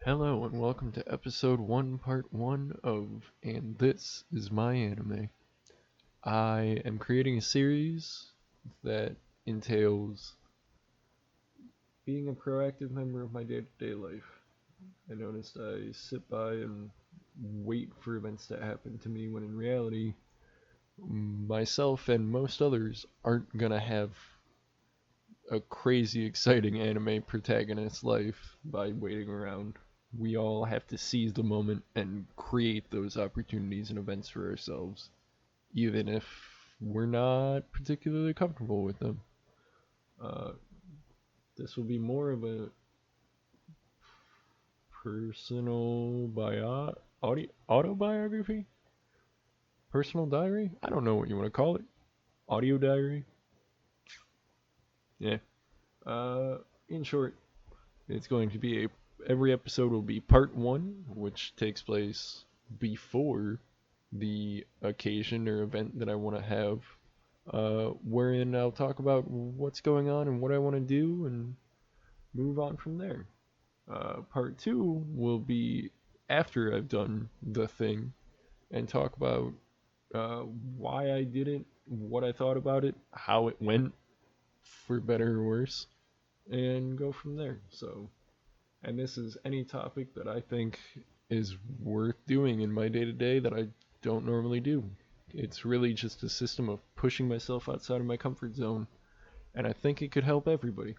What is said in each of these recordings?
Hello and welcome to episode 1, part 1 of And This Is My Anime. I am creating a series that entails being a proactive member of my day-to-day life. I noticed I sit by and wait for events to happen to me when in reality, myself and most others aren't gonna have a crazy exciting anime protagonist's life by waiting around. We all have to seize the moment and create those opportunities and events for ourselves, even if we're not particularly comfortable with them. Uh, this will be more of a personal autobiography, personal diary. I don't know what you want to call it. Audio diary. Yeah. Uh, in short, it's going to be every episode will be part one, which takes place before the occasion or event that I want to have, wherein I'll talk about what's going on and what I want to do and move on from there. Part two will be after I've done the thing and talk about uh, why I did it, what I thought about it, how it went, for better or worse, and go from there. So, and this is any topic that I think is worth doing in my day to day that I don't normally do. It's really just a system of pushing myself outside of my comfort zone, and I think it could help everybody.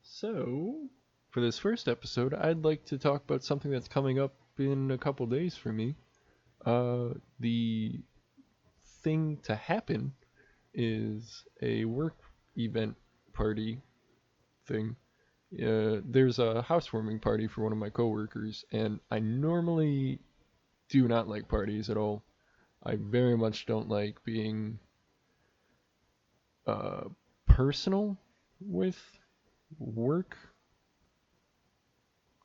So, for this first episode, I'd like to talk about something that's coming up in a couple days for me. The thing to happen is a work event party thing. There's a housewarming party for one of my coworkers, and I normally do not like parties at all. I very much don't like being uh, personal with work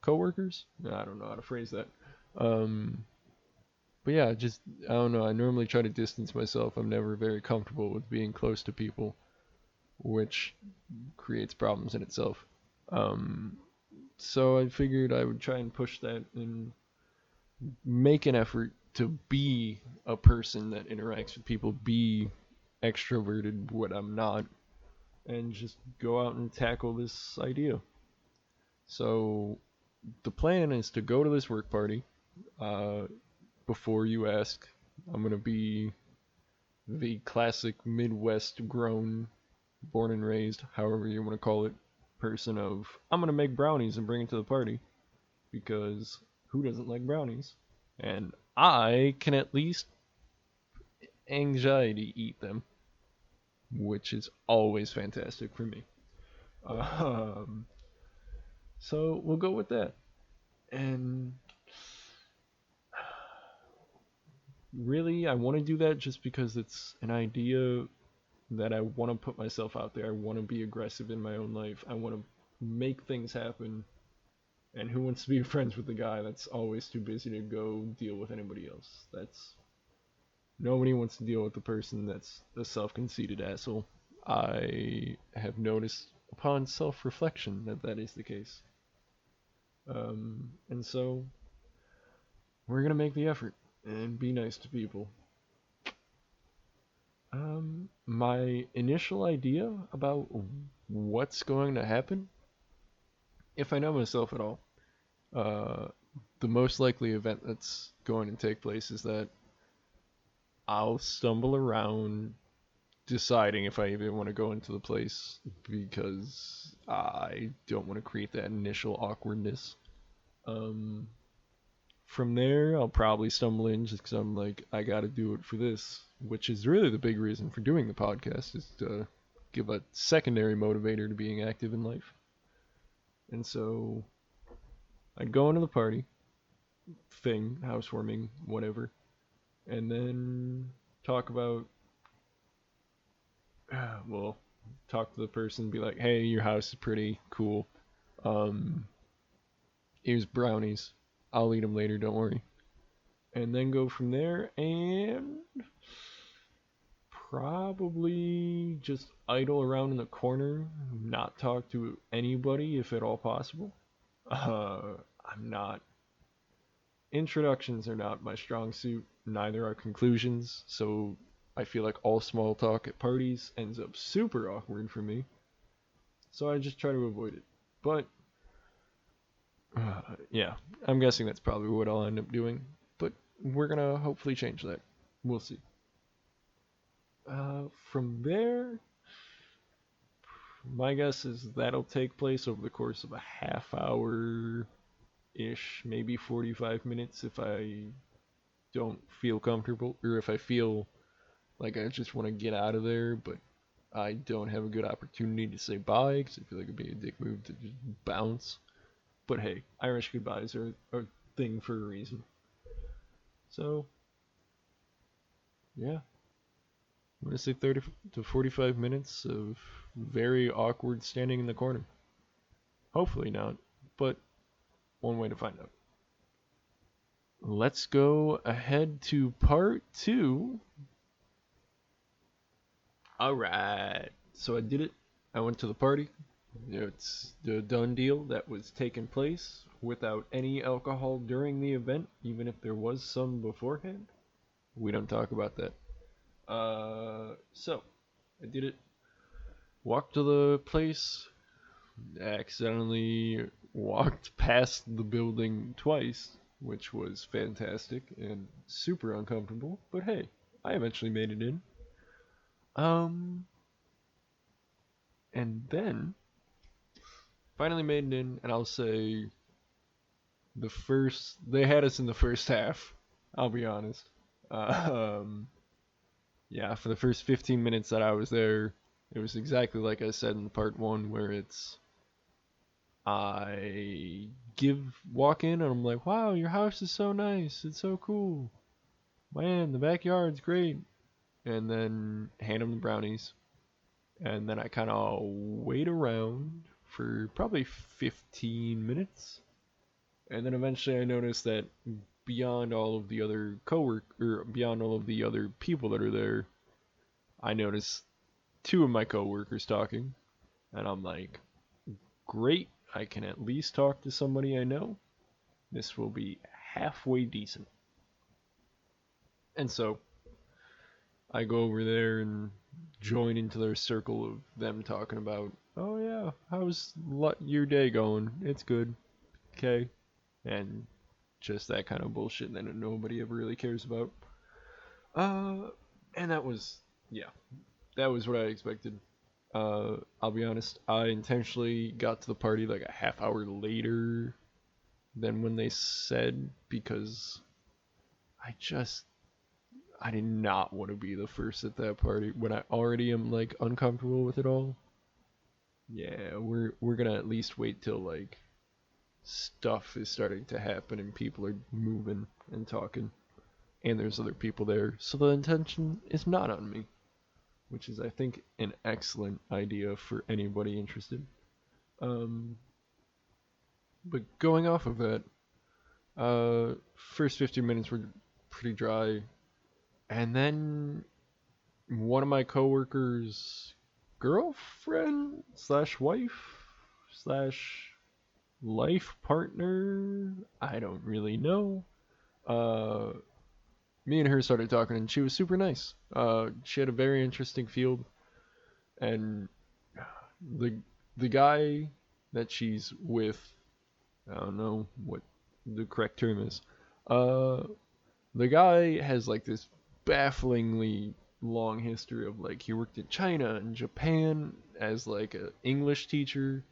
coworkers. I don't know how to phrase that. Um, but yeah, just I don't know. I normally try to distance myself. I'm never very comfortable with being close to people, which creates problems in itself. Um, so I figured I would try and push that and make an effort to be a person that interacts with people, be extroverted, what I'm not, and just go out and tackle this idea. So the plan is to go to this work party. Uh, Before you ask, I'm gonna be the classic Midwest grown, born and raised, however you want to call it, person of I'm gonna make brownies and bring it to the party because who doesn't like brownies? And I can at least anxiety eat them, which is always fantastic for me. Um, so we'll go with that. And really, I want to do that just because it's an idea that I want to put myself out there. I want to be aggressive in my own life. I want to make things happen. And who wants to be friends with the guy that's always too busy to go deal with anybody else? That's Nobody wants to deal with the person that's a self-conceited asshole. I have noticed upon self-reflection that that is the case. And so we're gonna make the effort and be nice to people. My initial idea about what's going to happen, if I know myself at all, uh, the most likely event that's going to take place is that I'll stumble around deciding if I even want to go into the place because I don't want to create that initial awkwardness. Um, from there, I'll probably stumble in just because I'm like, I got to do it for this, which is really the big reason for doing the podcast is to give a secondary motivator to being active in life. And so I'd go into the party thing, housewarming, whatever, and then talk about, well, talk to the person, be like, hey, your house is pretty cool. Um, Here's brownies. I'll eat them later, don't worry. And then go from there and probably just idle around in the corner, not talk to anybody if at all possible. I'm not. Introductions are not my strong suit, neither are conclusions, so I feel like all small talk at parties ends up super awkward for me, so I just try to avoid it. But, yeah, I'm guessing that's probably what I'll end up doing, but we're gonna hopefully change that. We'll see. From there, my guess is that'll take place over the course of a half hour ish, maybe 45 minutes if I don't feel comfortable, or if I feel like I just want to get out of there, but I don't have a good opportunity to say bye because I feel like it'd be a dick move to just bounce. But hey, Irish goodbyes are a thing for a reason. So, yeah, I'm gonna say 30 to 45 minutes of very awkward standing in the corner. Hopefully not, but one way to find out. Let's go ahead to part two. Alright, so I did it. I went to the party. It's the done deal that was taking place without any alcohol during the event, even if there was some beforehand. We don't talk about that. So I did it. Walked to the place. Accidentally walked past the building twice, which was fantastic and super uncomfortable. But hey, I eventually made it in. Um, and then finally made it in, and I'll say they had us in the first half. I'll be honest. Um, yeah, for the first 15 minutes that I was there, it was exactly like I said in part one, where it's I walk in and I'm like, wow, your house is so nice, it's so cool, man, the backyard's great, and then hand them the brownies, and then I kind of wait around for probably 15 minutes, and then eventually I notice that beyond all of the other beyond all of the other people that are there, I notice two of my coworkers talking, and I'm like, great, I can at least talk to somebody I know. This will be halfway decent. And so I go over there and join into their circle of them talking about, oh yeah, how's your day going? It's good. Okay. And just that kind of bullshit that nobody ever really cares about. Uh, and that was, yeah, that was what I expected. I'll be honest, I intentionally got to the party like a half hour later than when they said because I just I did not want to be the first at that party when I already am like uncomfortable with it all. Yeah, we're gonna at least wait till like stuff is starting to happen and people are moving and talking and there's other people there. So the intention is not on me, which is I think an excellent idea for anybody interested. Um but going off of that, first 15 minutes were pretty dry and then one of my coworkers' girlfriend slash wife slash life partner, I don't really know. Uh, Me and her started talking, and she was super nice. She had a very interesting field, and the the guy that she's with, I don't know what the correct term is. Uh, the guy has like this bafflingly long history of like he worked in China and Japan as like a English teacher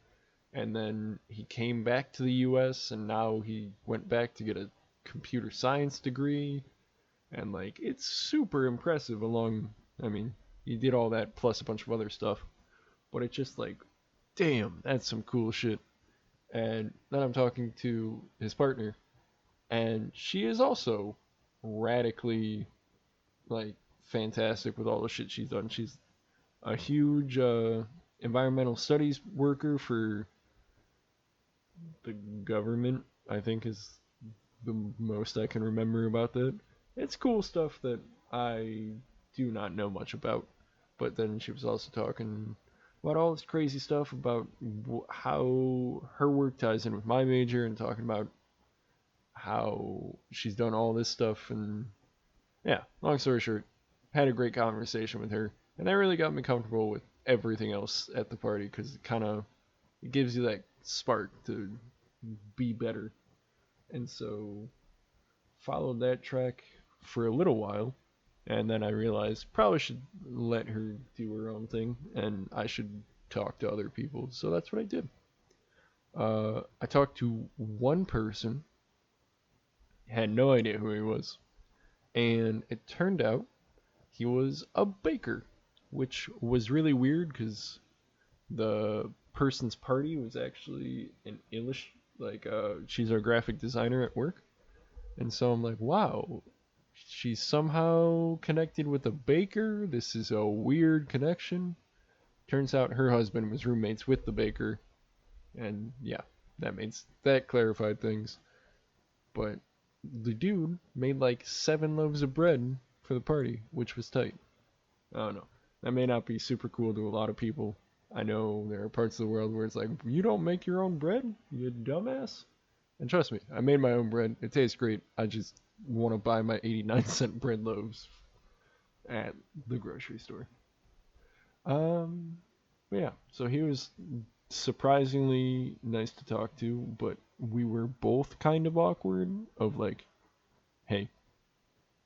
and then he came back to the US and now he went back to get a computer science degree and like it's super impressive along I mean he did all that plus a bunch of other stuff but it's just like damn that's some cool shit and then I'm talking to his partner and she is also radically like fantastic with all the shit she's done. She's a huge environmental studies worker for the government. I think is the most I can remember about that. It's cool stuff that I do not know much about. But then she was also talking about all this crazy stuff about how her work ties in with my major, and talking about how she's done all this stuff. And yeah, long story short, had a great conversation with her, and that really got me comfortable with everything else at the party, because it gives you that spark to be better. And so followed that track for a little while, and then I realized probably should let her do her own thing, and I should talk to other people. So that's what I did. I talked to one person, had no idea who he was, and it turned out he was a baker, which was really weird because the person's party was actually an she's our graphic designer at work. And so I'm like, wow, she's somehow connected with a baker. This is a weird connection. Turns out her husband was roommates with the baker, and yeah, that clarified things. But the dude made like 7 loaves of bread for the party, which was tight. I don't know. That may not be super cool to a lot of people. I know there are parts of the world where it's like, you don't make your own bread, you dumbass. And trust me, I made my own bread. It tastes great. I just want to buy my 89-cent bread loaves at the grocery store. Um, but yeah, so he was surprisingly nice to talk to, but we were both kind of awkward of like, hey,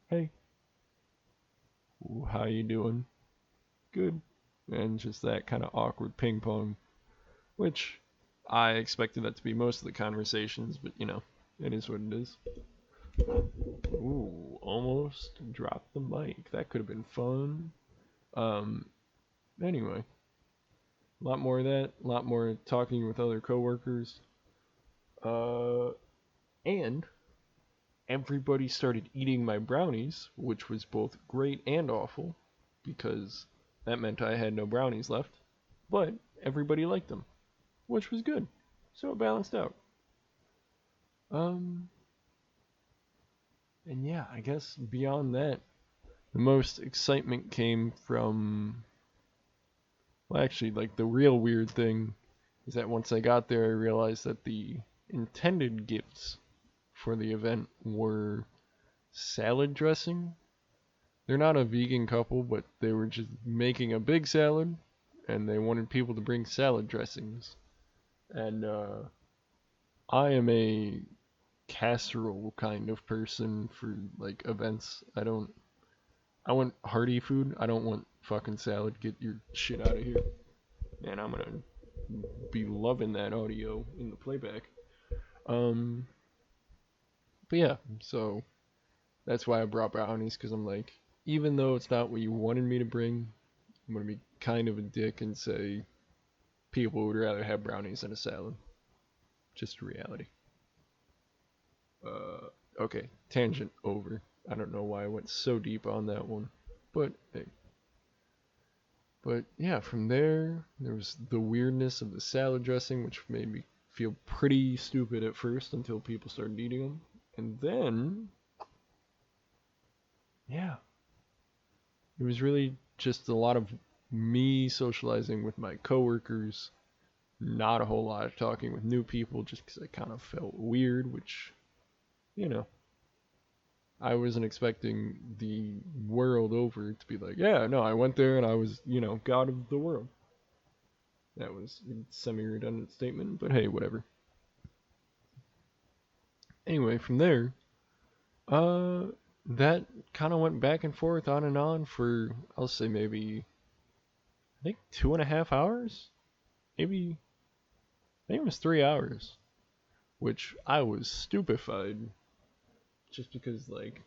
hey, how you doing? Good. And just that kind of awkward ping pong, which I expected that to be most of the conversations, but it is what it is. Ooh, almost dropped the mic. That could have been fun. Um, anyway, a lot more of that, a lot more talking with other coworkers. Uh, and everybody started eating my brownies, which was both great and awful, because that meant I had no brownies left. But everybody liked them, which was good. So it balanced out. Um, and yeah, I guess beyond that, the most excitement came from. Well, actually, like the real weird thing is that once I got there, I realized that the intended gifts for the event were salad dressing. They're not a vegan couple, but they were just making a big salad, and they wanted people to bring salad dressings. And I am a casserole kind of person for like events. I want hearty food. I don't want fucking salad. Get your shit out of here. And I'm gonna be loving that audio in the playback. Um, but yeah, so that's why I brought brownies, because I'm like, even though it's not what you wanted me to bring, I'm gonna be kind of a dick and say people would rather have brownies than a salad. Just reality. Okay, tangent over. I don't know why I went so deep on that one, but hey. But yeah, from there was the weirdness of the salad dressing, which made me feel pretty stupid at first until people started eating them. And then, yeah, it was really just a lot of me socializing with my coworkers, not a whole lot of talking with new people just because I kind of felt weird, which, you know, I wasn't expecting the world over to be like, yeah, no, I went there and I was, god of the world. That was a semi-redundant statement, but hey, whatever. Anyway, from there, uh, that kind of went back and forth, on and on for, I'll say maybe, I think 2.5 hours? Maybe, I think it was 3 hours, which I was stupefied just because, like,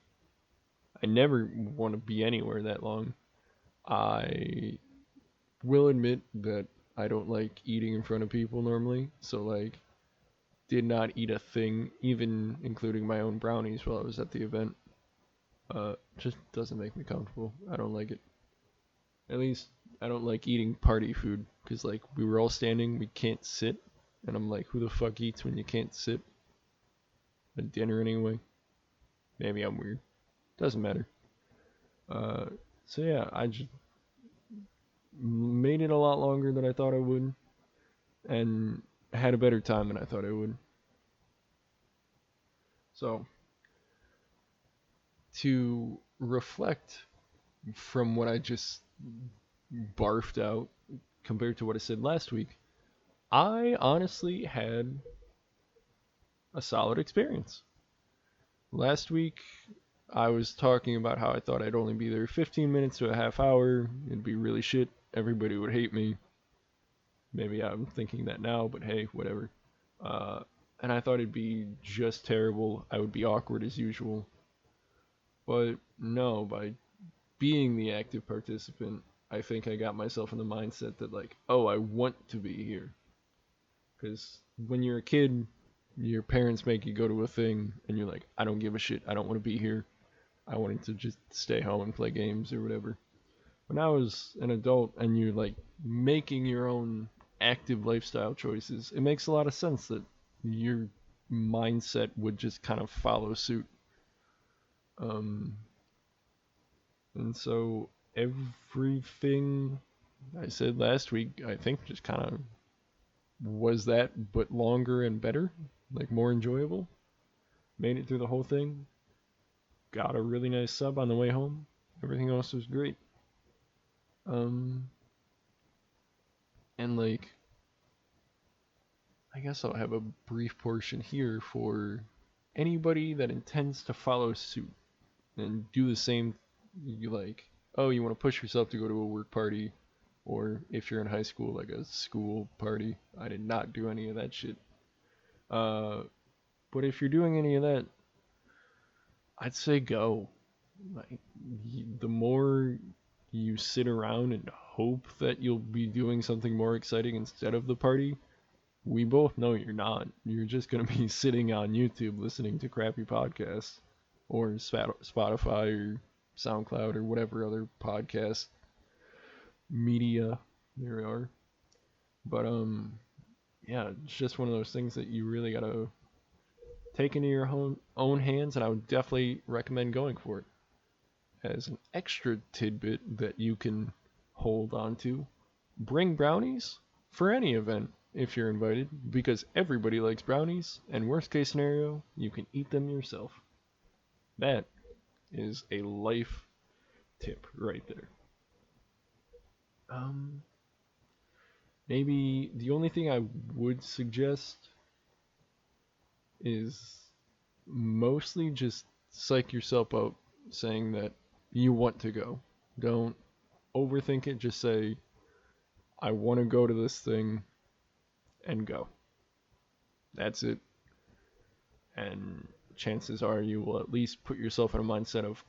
I never want to be anywhere that long. I will admit that I don't like eating in front of people normally, so, like, did not eat a thing, even including my own brownies while I was at the event. Just doesn't make me comfortable. I don't like it. At least I don't like eating party food because like we were all standing, we can't sit, and I'm like, who the fuck eats when you can't sit? At dinner anyway. Maybe I'm weird. Doesn't matter. Uh, so yeah, I just made it a lot longer than I thought I would, and had a better time than I thought I would. So, to reflect from what I just barfed out compared to what I said last week, I honestly had a solid experience. Last week, I was talking about how I thought I'd only be there 15 minutes to a half hour. It'd be really shit. Everybody would hate me. Maybe I'm thinking that now, but hey, whatever. Uh, and I thought it'd be just terrible. I would be awkward as usual. But no, by being the active participant, I think I got myself in the mindset that, like, oh, I want to be here. Because when you're a kid, your parents make you go to a thing, and you're like, I don't give a shit. I don't want to be here. I wanted to just stay home and play games or whatever. When I was an adult and you're like making your own active lifestyle choices, it makes a lot of sense that your mindset would just kind of follow suit. Um, and so everything I said last week, I think, just kind of was that, but longer and better, like more enjoyable. Made it through the whole thing. Got a really nice sub on the way home. Everything else was great. Um, and like, I guess I'll have a brief portion here for anybody that intends to follow suit and do the same. You like, oh, you want to push yourself to go to a work party, or if you're in high school, like a school party. I did not do any of that shit. Uh, but if you're doing any of that, I'd say go. Like, the more you sit around and hope that you'll be doing something more exciting instead of the party, we both know you're not. You're just going to be sitting on YouTube listening to crappy podcasts or Spotify or SoundCloud or whatever other podcast media there are. But yeah, it's just one of those things that you really got to take into your own hands, and I would definitely recommend going for it. As an extra tidbit that you can hold on to, bring brownies for any event if you're invited, because everybody likes brownies, and worst case scenario, you can eat them yourself. That is a life tip right there. Um, Maybe the only thing I would suggest is mostly just psych yourself out saying that you want to go. Don't overthink it, just say, I want to go to this thing and go. That's it. And chances are you will at least put yourself in a mindset of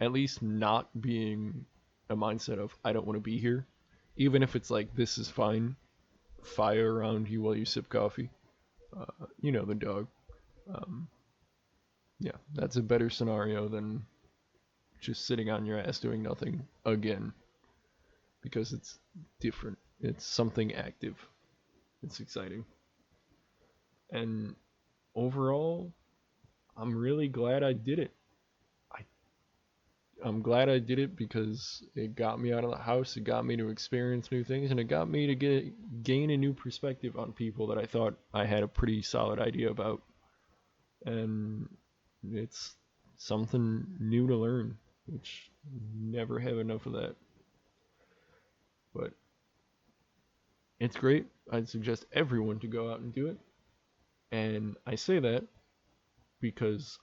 at least not being a mindset of I don't want to be here. Even if it's like this is fine, fire around you while you sip coffee. You know the dog. Um, yeah, that's a better scenario than just sitting on your ass doing nothing again because it's different. It's something active. It's exciting. And overall, I'm really glad I did it. I I'm glad I did it because it got me out of the house, it got me to experience new things, and it got me to gain a new perspective on people that I thought I had a pretty solid idea about. And it's something new to learn, which never have enough of that. But it's great. I'd suggest everyone to go out and do it. And I say that because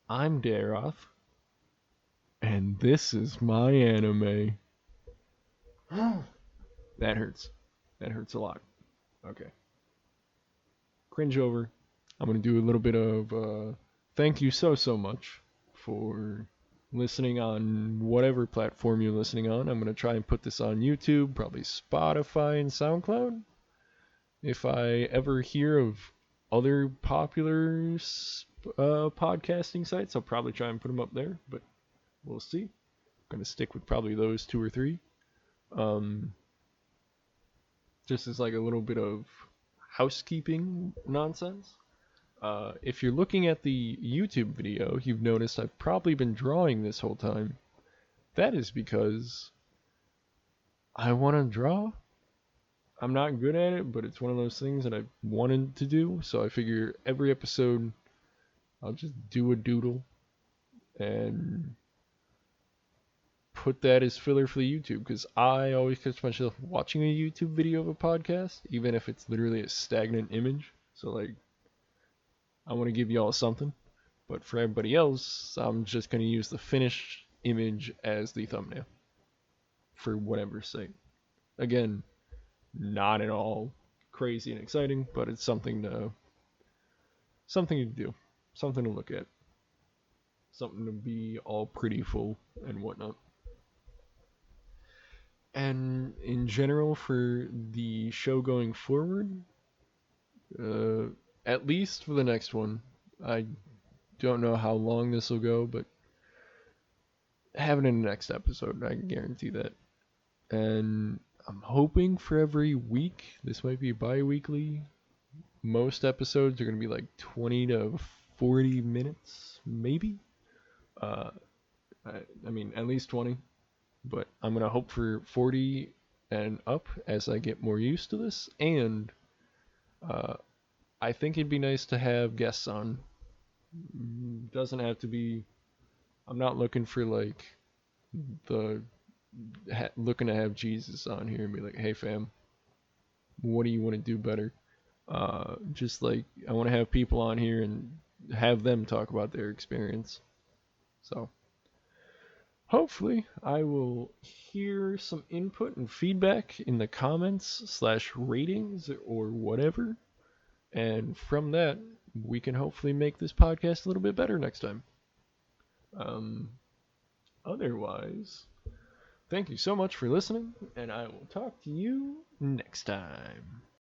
I'm Daroth, and this is my anime. That hurts. That hurts a lot. Okay. Cringe over. I'm going to do a little bit of thank you so much for listening on whatever platform you're listening on. I'm going to try and put this on YouTube, probably Spotify and SoundCloud. If I ever hear of other popular podcasting sites, I'll probably try and put them up there, but we'll see. I'm going to stick with probably those two or three. Um, just as like a little bit of housekeeping nonsense. If you're looking at the YouTube video, you've noticed I've probably been drawing this whole time. That is because I want to draw. I'm not good at it, but it's one of those things that I wanted to do. So I figure every episode I'll just do a doodle and put that as filler for the YouTube, because I always catch myself watching a YouTube video of a podcast, even if it's literally a stagnant image. So like, I want to give y'all something, but for everybody else, I'm just gonna use the finished image as the thumbnail for whatever's sake. Again, not at all crazy and exciting, but it's something to do, something to look at, something to be all pretty full and whatnot. And in general, for the show going forward, uh, at least for the next one, I don't know how long this will go, but have it in the next episode. I can guarantee that. And I'm hoping for every week. This might be bi-weekly. Most episodes are going to be like 20 to 40 minutes, maybe. Uh, I mean, at least 20. But I'm going to hope for 40 and up as I get more used to this. And uh, I think it'd be nice to have guests on. Doesn't have to be. I'm not looking for like the looking to have Jesus on here and be like, hey fam, what do you want to do better? Just like I want to have people on here and have them talk about their experience. So hopefully I will hear some input and feedback in the comments slash ratings or whatever. And from that, we can hopefully make this podcast a little bit better next time. Um, Otherwise, thank you so much for listening, and I will talk to you next time.